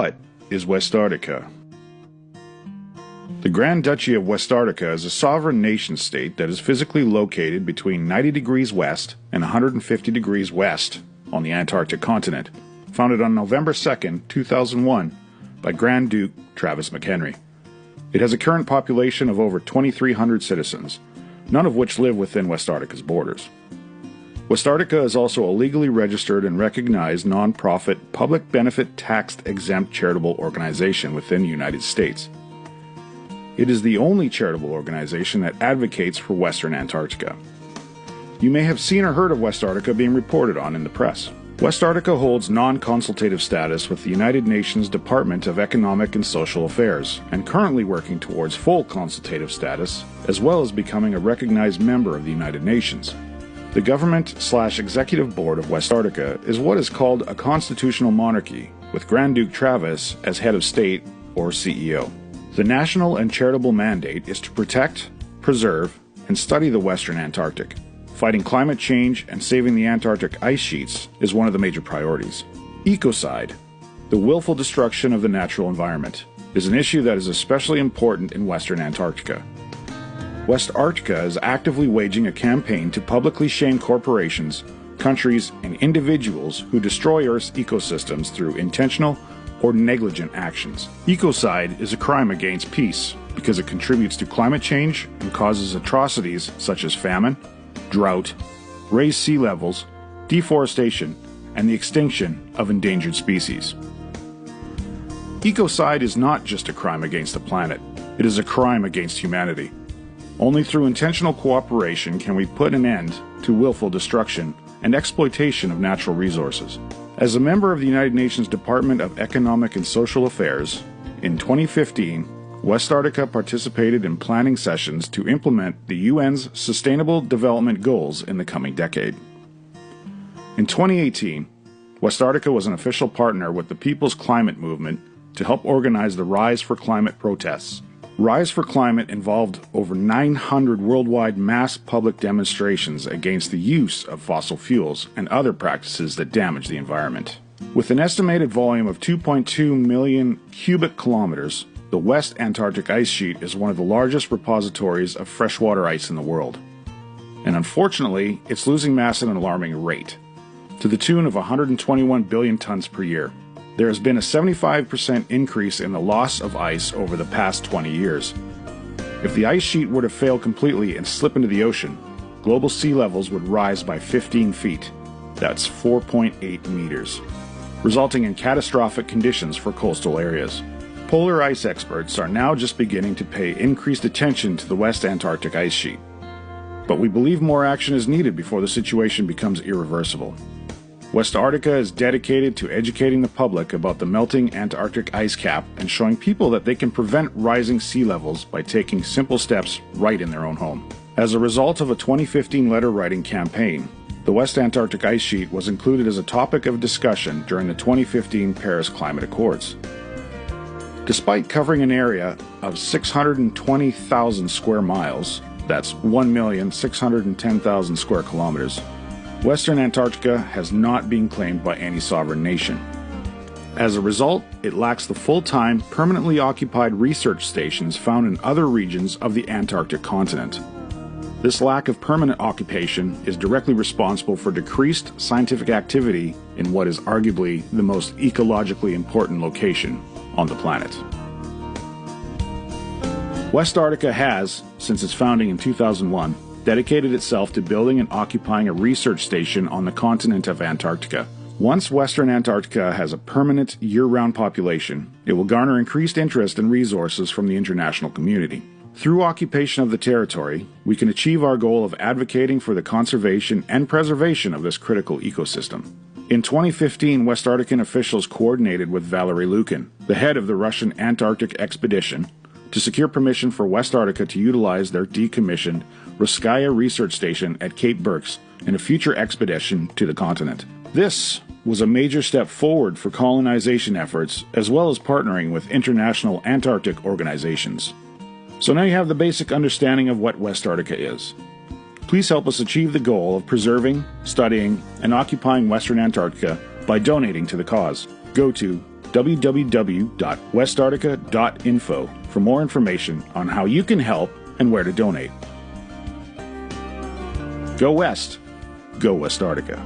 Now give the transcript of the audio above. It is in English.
What is Westarctica? The Grand Duchy of Westarctica is a sovereign nation-state that is physically located between 90 degrees west and 150 degrees west on the Antarctic continent, founded on November 2, 2001 by Grand Duke Travis McHenry. It has a current population of over 2,300 citizens, none of which live within Westarctica's borders. Westarctica is also a legally registered and recognized non-profit, public benefit tax-exempt charitable organization within the United States. It is the only charitable organization that advocates for Western Antarctica. You may have seen or heard of Westarctica being reported on in the press. Westarctica holds non-consultative status with the United Nations Department of Economic and Social Affairs, and currently working towards full consultative status, as well as becoming a recognized member of the United Nations. The government/executive board of Westarctica is what is called a constitutional monarchy, with Grand Duke Travis as head of state or CEO. The national and charitable mandate is to protect, preserve, and study the Western Antarctic. Fighting climate change and saving the Antarctic ice sheets is one of the major priorities. Ecocide, the willful destruction of the natural environment, is an issue that is especially important in Western Antarctica. Westarctica is actively waging a campaign to publicly shame corporations, countries, and individuals who destroy Earth's ecosystems through intentional or negligent actions. Ecocide is a crime against peace because it contributes to climate change and causes atrocities such as famine, drought, raised sea levels, deforestation, and the extinction of endangered species. Ecocide is not just a crime against the planet, it is a crime against humanity. Only through intentional cooperation can we put an end to willful destruction and exploitation of natural resources. As a member of the United Nations Department of Economic and Social Affairs, in 2015, Westarctica participated in planning sessions to implement the UN's Sustainable Development Goals in the coming decade. In 2018, Westarctica was an official partner with the People's Climate Movement to help organize the Rise for Climate protests. Rise for Climate involved over 900 worldwide mass public demonstrations against the use of fossil fuels and other practices that damage the environment. With an estimated volume of 2.2 million cubic kilometers, the West Antarctic ice sheet is one of the largest repositories of freshwater ice in the world. And unfortunately, it's losing mass at an alarming rate, to the tune of 121 billion tons per year. There has been a 75% increase in the loss of ice over the past 20 years. If the ice sheet were to fail completely and slip into the ocean, global sea levels would rise by 15 feet. That's 4.8 meters, resulting in catastrophic conditions for coastal areas. Polar ice experts are now just beginning to pay increased attention to the West Antarctic ice sheet. But we believe more action is needed before the situation becomes irreversible. Westarctica is dedicated to educating the public about the melting Antarctic ice cap and showing people that they can prevent rising sea levels by taking simple steps right in their own home. As a result of a 2015 letter-writing campaign, the West Antarctic ice sheet was included as a topic of discussion during the 2015 Paris Climate Accords. Despite covering an area of 620,000 square miles, that's 1,610,000 square kilometers, Western Antarctica has not been claimed by any sovereign nation. As a result, it lacks the full-time, permanently occupied research stations found in other regions of the Antarctic continent. This lack of permanent occupation is directly responsible for decreased scientific activity in what is arguably the most ecologically important location on the planet. Westarctica has, since its founding in 2001, dedicated itself to building and occupying a research station on the continent of Antarctica. Once Western Antarctica has a permanent year-round population, it will garner increased interest and resources from the international community. Through occupation of the territory, we can achieve our goal of advocating for the conservation and preservation of this critical ecosystem. In 2015, Westarctican officials coordinated with Valery Lukin, the head of the Russian Antarctic expedition, to secure permission for Westarctica to utilize their decommissioned Ruskaya research station at Cape Birks in a future expedition to the continent. This was a major step forward for colonization efforts as well as partnering with international Antarctic organizations. So now you have the basic understanding of what Westarctica is. Please help us achieve the goal of preserving, studying, and occupying Western Antarctica by donating to the cause. Go to www.westarctica.info for more information on how you can help and where to donate. Go West. Go Westarctica.